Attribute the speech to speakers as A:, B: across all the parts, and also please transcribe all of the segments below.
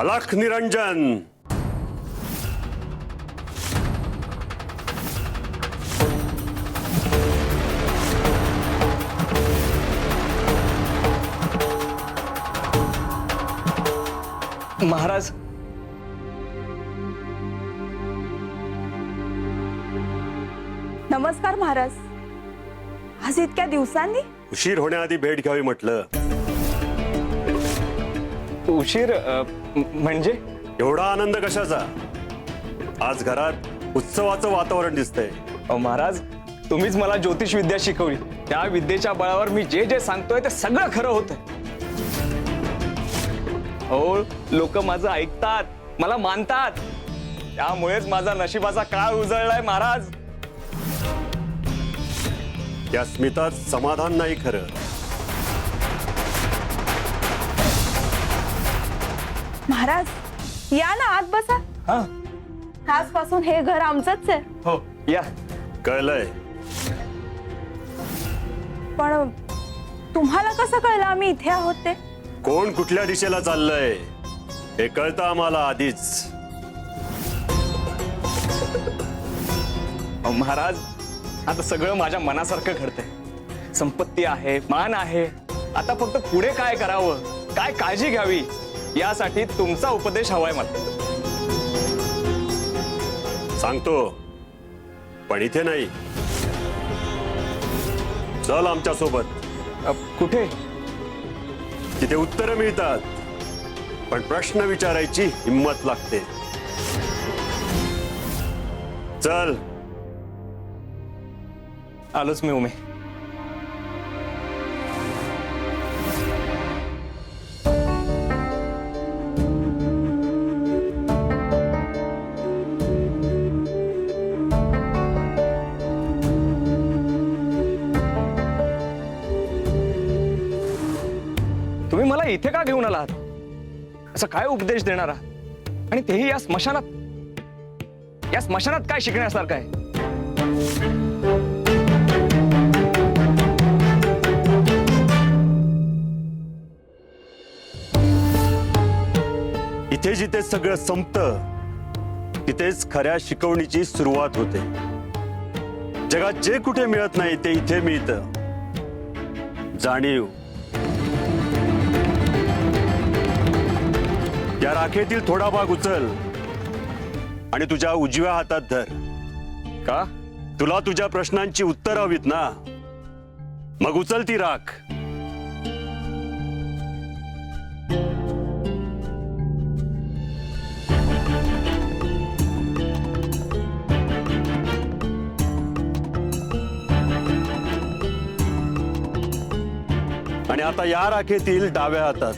A: अलख निरंजन।
B: महाराज,
C: नमस्कार महाराज। आज इतक्या दिवसांनी
A: उशीर होण्याआधी भेट घ्यावी म्हटलं।
B: उशीर म्हणजे?
A: एवढा आनंद कशाचा? आज घरात उत्सवाचं वातावरण दिसतंय।
B: महाराज, तुम्हीच मला ज्योतिष विद्या शिकवली। त्या विद्येच्या बळावर मी जे जे सांगतोय ते सगळं खरं होतंय। हो, लोक माझं ऐकतात, मला मानतात, त्यामुळेच माझा नशिबाचा काळ उजळलाय महाराज।
A: या स्मितात समाधान नाही खरं।
C: महाराज, या ना आत बसा।
B: हा,
C: आजपासून हे घर आमचंच आहे।
B: हो या।
A: कळलंय?
C: पण तुम्हाला कसं कळलं आम्ही इथे आहोत ते?
A: कोण कुठल्या दिशेला चाललंय हे कळतं आम्हाला आधीच।
B: महाराज, आता सगळं माझ्या मनासारखं घडतंय। संपत्ती आहे, मान आहे, आता फक्त पुढे काय करावं, काय काळजी घ्यावी यासाठी तुमचा उपदेश हवाय मला।
A: सांगतो, पण इथे नाही। चल आमच्या सोबत।
B: कुठे?
A: तिथे उत्तरं मिळतात, पण प्रश्न विचारायची हिम्मत लागते। चल।
B: आलोच मी उमे। तुम्ही मला इथे का घेऊन आलात? असं काय उपदेश देणार आहात? आणि तेही या स्मशानात? या स्मशानात काय शिकण्यासारखं आहे?
A: इथे जिथे सगळं संपतं तिथेच खऱ्या शिकवणीची सुरुवात होते। जगात जे कुठे मिळत नाही ते इथे मिळतं। जाणीव। या राखेतील थोडा भाग उचल आणि तुझ्या उजव्या हातात धर।
B: का?
A: तुला तुझ्या प्रश्नांची उत्तर हवीत ना? मग उचल ती राख। आणि आता या राखेतील डाव्या हातात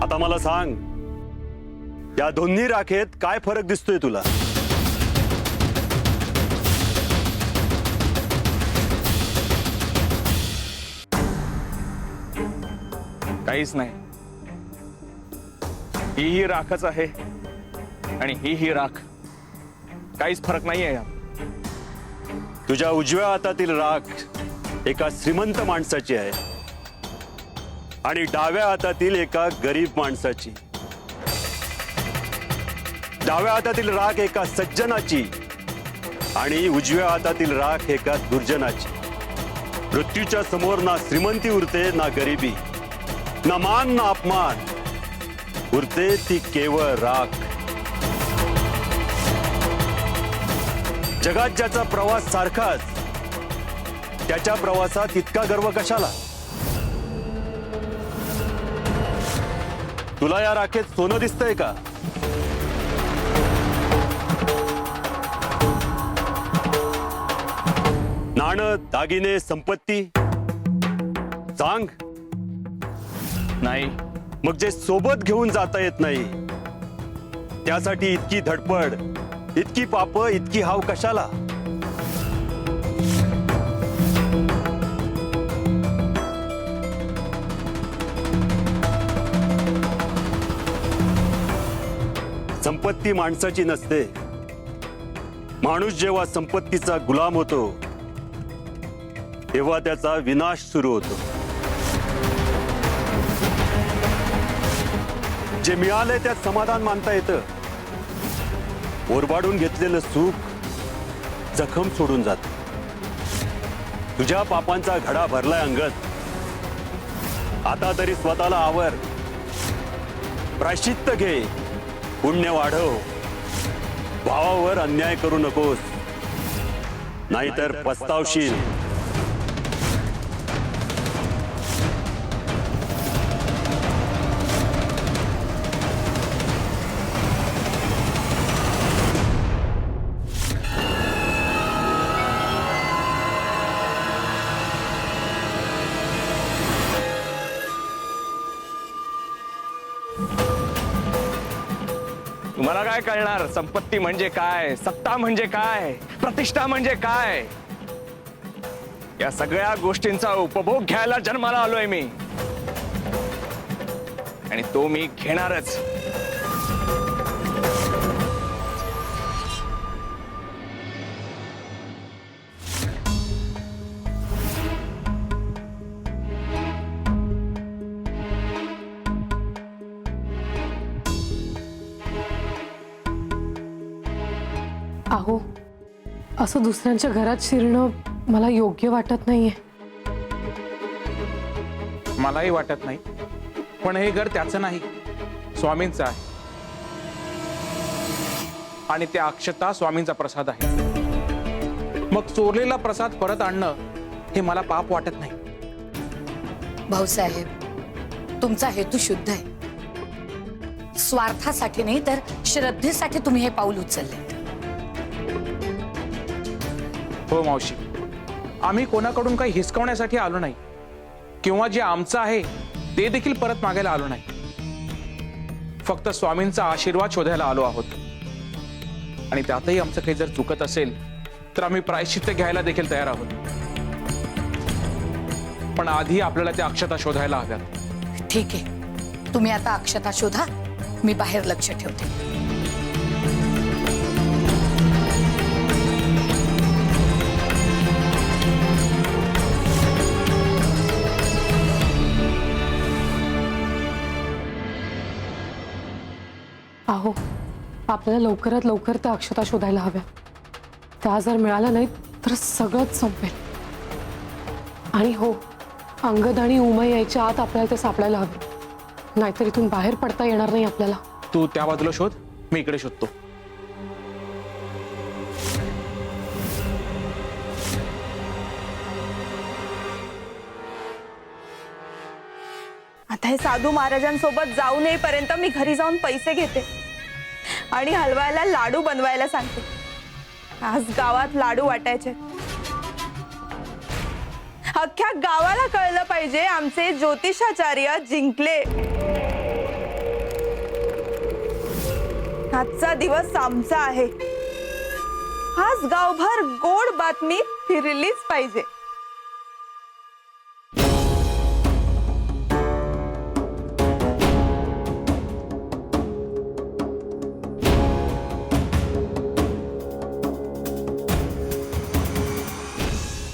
A: आता मला सांग, या दोन्ही राखेत काय फरक दिसतोय तुला?
B: काहीच नाही। ही राखच आहे आणि ही राख, काहीच फरक नाहीये यात।
A: तुझ्या उजव्या हातातील राख एका श्रीमंत माणसाची आहे आणि डाव्या हातातील एका गरीब माणसाची। डाव्या हातातील राख एका सज्जनाची आणि उजव्या हातातील राख एका दुर्जनाची। मृत्यूच्या समोर ना श्रीमंती उरते ना गरिबी, ना मान ना अपमान, उरते ती केवळ राख। जगात ज्याचा प्रवास सारखाच, त्याच्या प्रवासात इतका गर्व कशाला? तुला या राखेत सोनं दिसतंय का? नाणं, दागिने, संपत्ती? सांग।
B: नाही।
A: मग जे सोबत घेऊन जाता येत नाही त्यासाठी इतकी धडपड, इतकी पाप, इतकी हाव कशाला? संपत्ती माणसाची नसते. माणूस जेव्हा संपत्तीचा गुलाम होतो तेव्हा त्याचा विनाश सुरू होतो. जे मिळालंय त्यात समाधान मानता येतं. ओरबाडून घेतलेलं सुख जखम सोडून जात. तुझ्या पापांचा घडा भरलाय अंगद. आता तरी स्वतःला आवर, प्रायश्चित्त घे, पुण्य वाढव. भावावर अन्याय करू नकोस, नाहीतर पस्तावशील.
B: तुम्हाला काय कळणार संपत्ती म्हणजे काय, सत्ता म्हणजे काय, प्रतिष्ठा म्हणजे काय? या सगळ्या गोष्टींचा उपभोग घ्यायला जन्माला आलोय मी, आणि तो मी घेणारच.
D: अहो, असं दुसऱ्यांच्या घरात शिरणं मला योग्य वाटत नाहीये.
E: मलाही वाटत नाही, पण हे घर त्याचं नाही, स्वामींचं आहे. आणि त्या अक्षता स्वामींचा प्रसाद आहे. मग चोरलेला प्रसाद परत आणणं हे मला पाप वाटत नाही.
F: भाऊसाहेब, तुमचा हेतू शुद्ध आहे. स्वार्थासाठी नाही तर श्रद्धेसाठी तुम्ही हे पाऊल उचलले.
E: हो मावशी, आम्ही कोणाकडून काही हिसकवण्यासाठी आलो नाही, किंवा जे आमचं आहे ते देखील परत मागायला आलो नाही. फक्त स्वामींचा आशीर्वाद शोधायला आलो आहोत. आणि त्यातही आमचं काही जर चुकत असेल तर आम्ही प्रायश्चित्त घ्यायला देखील तयार आहोत. पण आधी आपल्याला त्या अक्षता शोधायला हव्यात.
F: ठीक आहे, तुम्ही आता अक्षता शोधा, मी बाहेर लक्ष ठेवते.
D: अहो, आपल्याला लवकरात लवकर त्या अक्षता शोधायला हव्या. त्या जर मिळाल्या नाहीत तर सगळंच संपेल. आणि हो, अंगद आणि उमा यायच्या आत आपल्याला ते सापडायला हवे, नाहीतर इथून बाहेर पडता येणार नाही आपल्याला.
E: तू त्या बाजूला शोध, मी इकडे शोधतो.
C: आता हे साधू महाराजांसोबत जाऊ नयेपर्यंत मी घरी जाऊन पैसे घेते आणि हलवायला लाडू बनवायला सांगते. आज गावात लाडू वाटायचे. अख्ख्या गावाला कळलं पाहिजे आमचे ज्योतिषाचार्य जिंकले. आजचा दिवस आमचा आहे. आज गावभर गोड बातमी फिरलीच पाहिजे.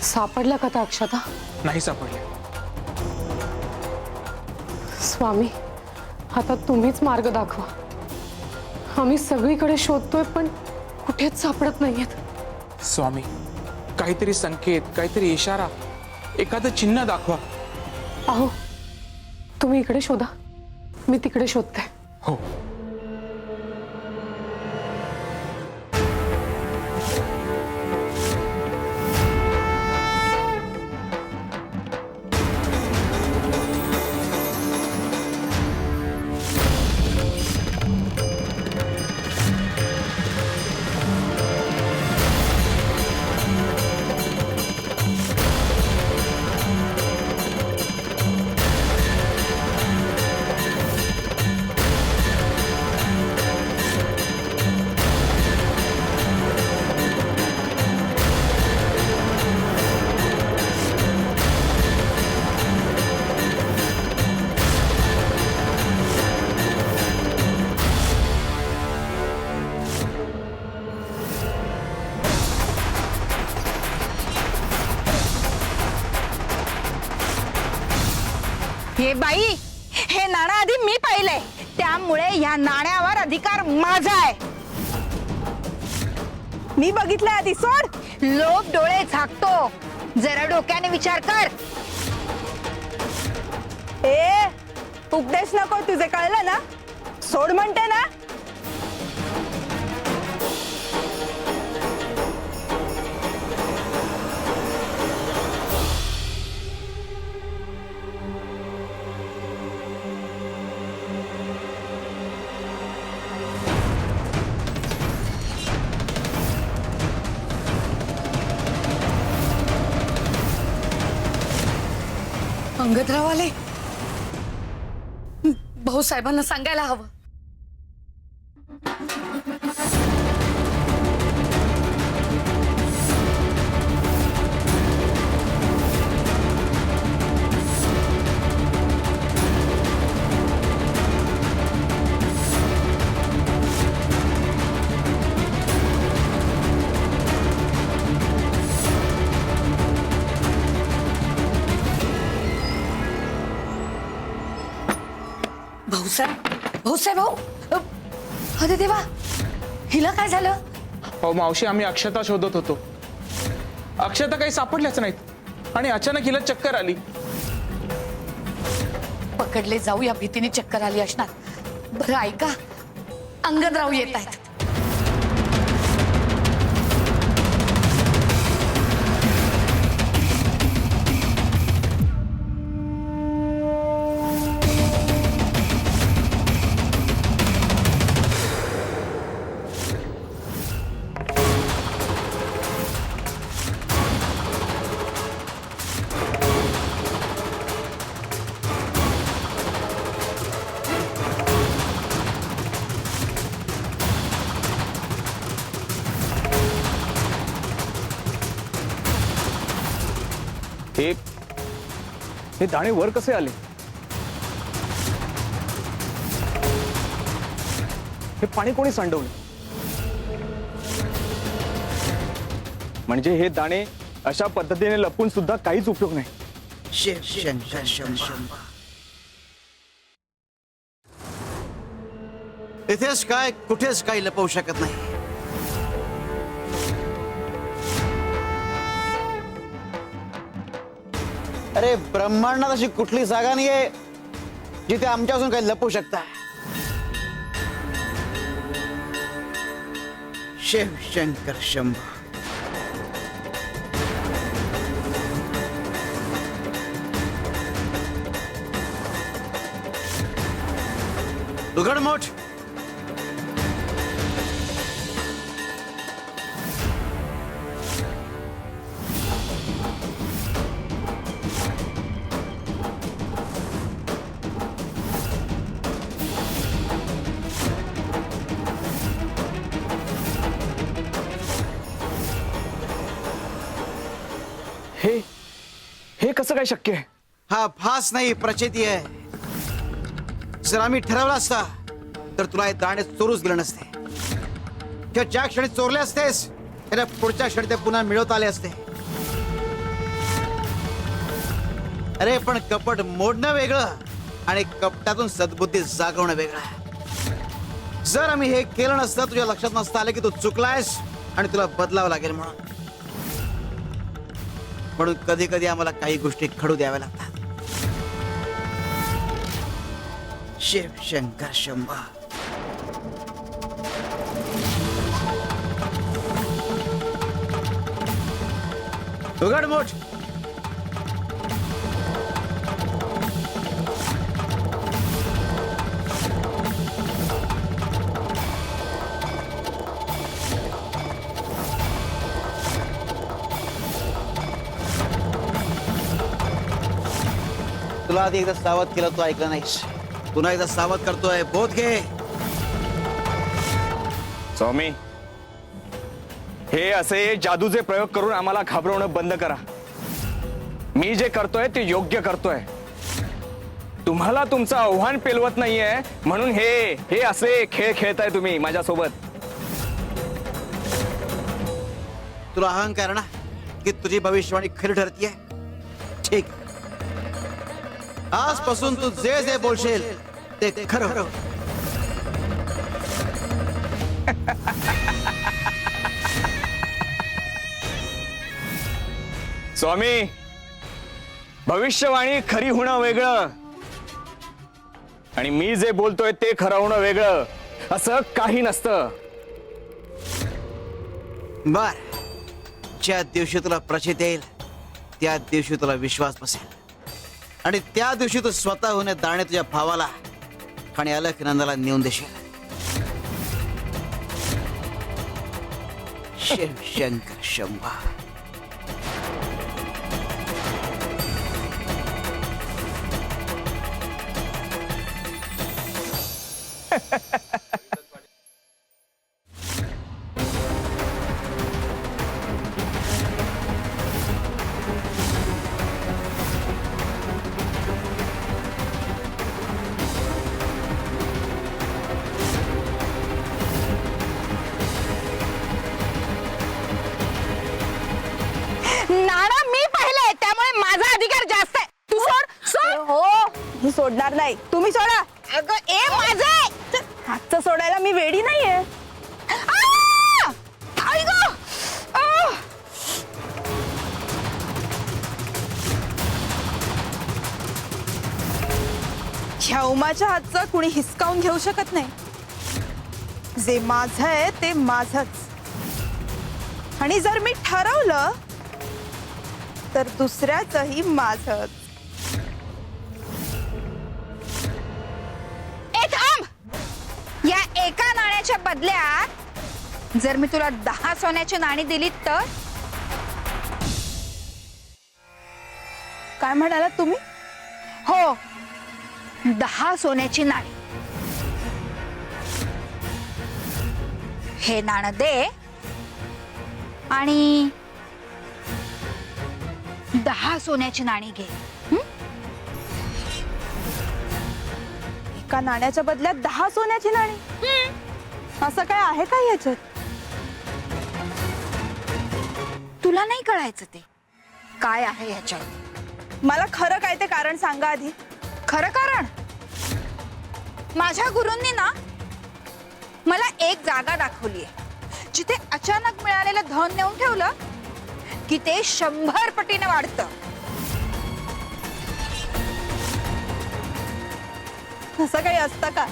D: सापडल्या का त्या अक्षता?
E: नाही सापडले.
D: स्वामी, आता तुम्हीच मार्ग दाखवा. आम्ही सगळीकडे शोधतोय पण कुठेच सापडत नाहीयेत.
E: स्वामी, काहीतरी संकेत, काहीतरी इशारा, एखादं चिन्ह दाखवा.
D: अहो, तुम्ही इकडे शोधा, मी तिकडे शोधते.
E: हो.
G: हे बाई, हे नाणं आधी मी पाहिलंय, त्यामुळे ह्या नाण्यावर अधिकार माझा आहे.
C: मी बघितलंय आधी. सोड.
G: लोक डोळे झाकतो, जरा डोक्याने विचार कर.
C: ए उपदेश नको तुझे, कळलं ना? सोड म्हणते ना.
F: अंगदराव आले. भाऊसाहेबांना सांगायला हवं. भाऊसाहेब भाऊ, अरे देवा, हिला काय झालं?
E: हो मावशी, आम्ही अक्षता शोधत होतो. अक्षता काही सापडल्याच नाहीत आणि अचानक हिला चक्कर आली.
F: पकडले जाऊ या भीतीने चक्कर आली असणार. बरं ऐका, अंगदराव येत आहेत.
B: हे दाणे वर कसे आले? हे पाणी कोणी सांडवलं? म्हणजे हे दाणे अशा पद्धतीने लपून सुद्धा काहीच उपयोग नाही.
H: शिव शंकर शंभो. इथेच काय कुठेच काही लपवू शकत नाही. अरे ब्रह्मांडात अशी कुठली जागा नाहीये जिथे आमच्यापासून काही लपवू शकता. शिव शंकर शंभो. उघडमोठ.
B: हे कसं काय शक्य आहे?
H: हा भास नाही, प्रचिती आहे. जर आम्ही ठरवलं असता तर तुला हे दाणे चोरूच गेले नसते, किंवा ज्या क्षणी चोरले असतेस त्याला पुढच्या क्षणी ते पुन्हा मिळवता आले असते. अरे पण कपट मोडणं वेगळं आणि कपटातून सद्बुद्धी जागवणं वेगळं. जर आम्ही हे केलं नसतं, तुझ्या लक्षात नसतं आलं की तू चुकलायस आणि तुला बदलावं लागेल म्हणून कधी कधी आम्हाला काही गोष्टी खडू द्याव्या लागतात. शिव शंकर शंभो. उघडमोठ. तुला आधी एकदा सावध केलं, तू ऐकलं नाहीस. पुन्हा एकदा सावध करतोय, बोध घे.
B: स्वामी, हे असे जादूचे प्रयोग करून आम्हाला घाबरवणं बंद करा. मी जे करतोय ते योग्य करतोय. तुम्हाला तुमचं आव्हान पेलवत नाहीये म्हणून हे असे खेळ खेळताय तुम्ही माझ्यासोबत.
H: तुला अहंकार ना की तुझी भविष्यवाणी खरी ठरतीये. ठीक, आजपासून तू जे जे बोलशील ते खरं.
B: स्वामी, भविष्यवाणी खरी होणं वेगळं आणि मी जे बोलतोय ते खरं होणं वेगळं, असं काही नसतं.
H: बर, ज्या दिवशी तुला प्रचित येईल त्या दिवशी तुला विश्वास बसेल आणि त्या दिवशी तू स्वतःहून दाणे तुझ्या भावाला आणि अलखनंदाला नेऊन देशील. शिव शंकर शंभा.
G: नाणं मी पाहिलंय त्यामुळे माझा अधिकार जास्त आहे. तू सोड सोड.
C: हो, मी सोडणार नाही. तुम्ही सोडा.
G: अगं ए माझं आहे.
C: हातचं सोडायला मी वेडी नाहीये.
G: आ! आई गं! आ!
C: ह्या उमाच्या हातचं कुणी हिसकावून घेऊ शकत नाही. जे माझं आहे ते माझंच. आणि जर मी ठरवलं तर दुसऱ्याचंही माझंच.
G: ए थांब. या एका नाण्याच्या बदल्यात जर मी तुला 10 सोन्याची नाणी दिली तर?
C: काय म्हणालात तुम्ही?
G: हो, 10 सोन्याची नाणी. हे नाणं दे आणि 10 सोन्याची नाणी घे.
C: एका नाण्याच्या बदल्यात 10 सोन्याची नाणी? असं काय आहे का ह्याच्यात?
G: तुला नाही कळायचं ते काय आहे ह्याच्यात.
C: मला खरं काय ते कारण सांगा आधी.
G: खरं कारण, माझ्या गुरूंनी ना मला एक जागा दाखवली आहे जिथे अचानक मिळालेलं धन नेऊन ठेवलं की ते 100 पटीने वाढतं.
C: असं काही असतं का?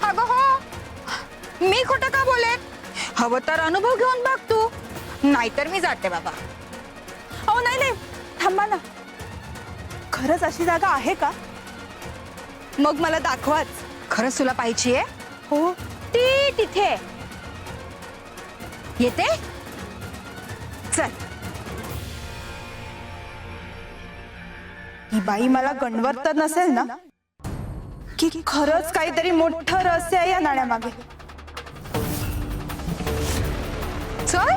G: अगं हो, मी खोटं का बोलेन? हवं तर अनुभव घेऊन बघ तू, नाहीतर मी जाते बाबा.
C: अहो नाही नाही, थांबा ना. खरंच अशी जागा आहे का? मग मला दाखवाच.
G: खरंच तुला पाहिजे?
C: हो.
G: ती तिथे येते. चल.
C: ही बाई मला गणवत तर नसेल ना की खरंच काहीतरी मोठं रहस्य आहे या नाण्यामागे?
G: चल.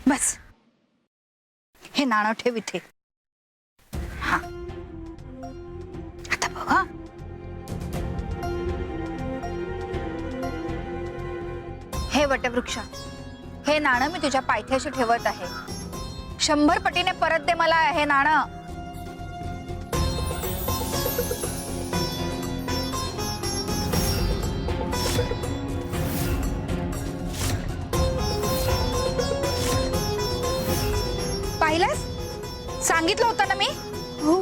G: बस, हे नाणं ठेव इथे. हा, आता बघ. हा, हे वटवृक्ष, हे नाणं मी तुझ्या पायथ्याशी ठेवत आहे. 100 पटीने परत दे मला हे नाणं. पाहिलंस? सांगितलं होतं ना मी.
C: हो.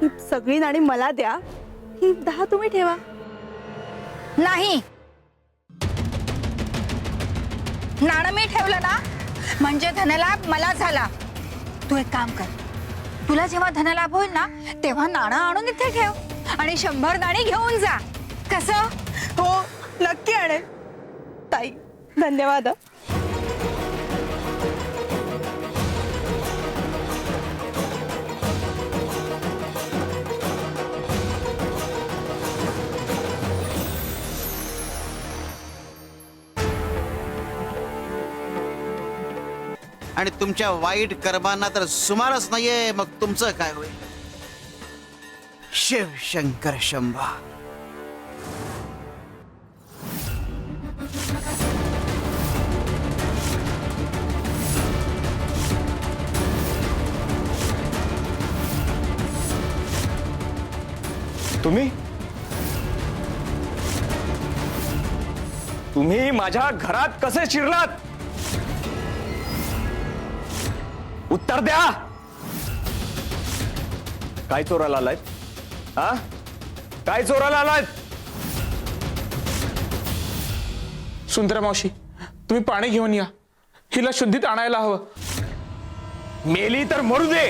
C: ही सगळी नाणी मला द्या, ही 10 तुम्ही ठेवा.
G: नाही, नाणं मी ठेवलं ना म्हणजे धनलाभ मला झाला. तू एक काम कर, तुला जेव्हा धनलाभ होईल ना तेव्हा नाणं आणून इथे ठेव आणि 100 नाणी घेऊन जा. कसं?
C: हो, नक्की आणेल. ताई, धन्यवाद.
H: आणि तुमच्या वाईट कर्मांना तर सुमारच नाहीये, मग तुमचं काय होईल? शिव शंकर शंभा.
B: तुम्ही माझ्या घरात कसे शिरलात? उत्तर द्या. काय चोराला आलायत? हा, काय चोराला आलायत?
E: सुंदरा मावशी, तुम्ही पाणी घेऊन या. हिला शुद्धीत आणायला हवं.
B: मेली तर मरू दे.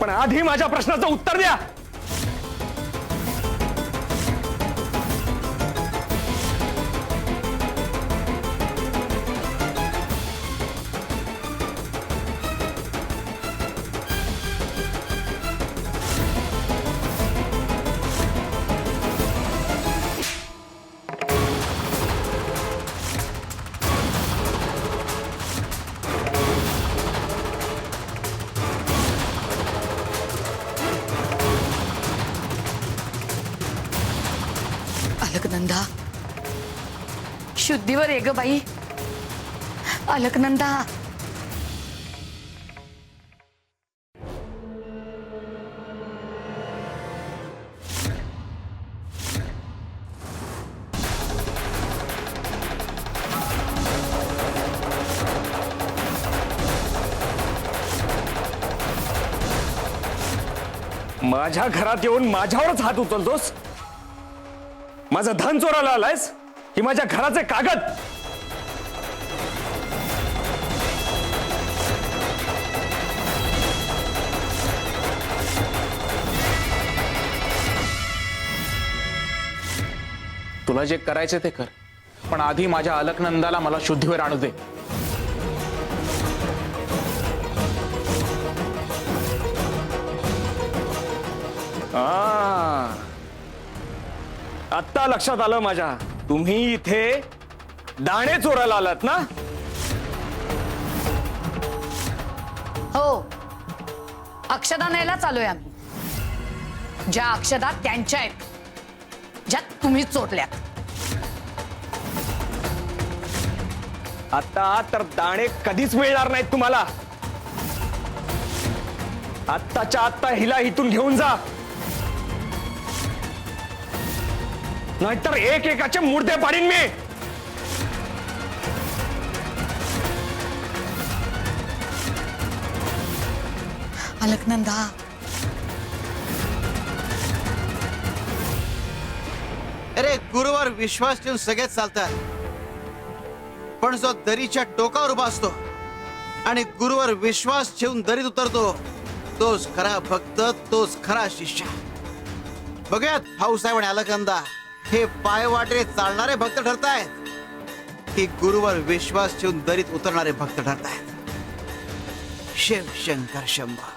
B: पण आधी माझ्या प्रश्नाचं उत्तर द्या.
F: अलकनंदा, शुद्धीवर ये ग बाई. अलकनंदा,
B: माझ्या घरात येऊन माझ्यावरच हात उचलतोस? माझं धन चोराला आलायस की माझ्या घराचे कागद?
E: तुला जे करायचे ते कर, पण आधी माझ्या अलकनंदाला मला शुद्धीवर आणू दे.
B: आत्ता लक्षात आलं माझ्या. तुम्ही इथे दाणे चोरायला आलात ना?
F: हो, अक्षदा न्यायला चालूय आम्ही. ज्या अक्षदा त्यांच्या आहेत, ज्या तुम्ही चोरल्यात.
B: आता तर दाणे कधीच मिळणार नाहीत तुम्हाला. आत्ताच्या आत्ता हिला इथून घेऊन जा, नाहीतर एक एकाचे मुर्दे पाडीन मी.
F: अलकनंदा,
H: अरे गुरुवर विश्वास ठेवून सगळेच चालतात, पण जो दरीच्या टोकावर उभा असतो आणि गुरुवर विश्वास ठेवून दरीत उतरतो, तोच खरा भक्त, तोच खरा शिष्य. बघूयात भाऊसाहेब आणि अलकनंदा हे पायवाटे चालणारे भक्त ठरतायत की गुरुवर विश्वास ठेवून दरीत उतरणारे भक्त ठरतायत. शिव शंकर शंभा.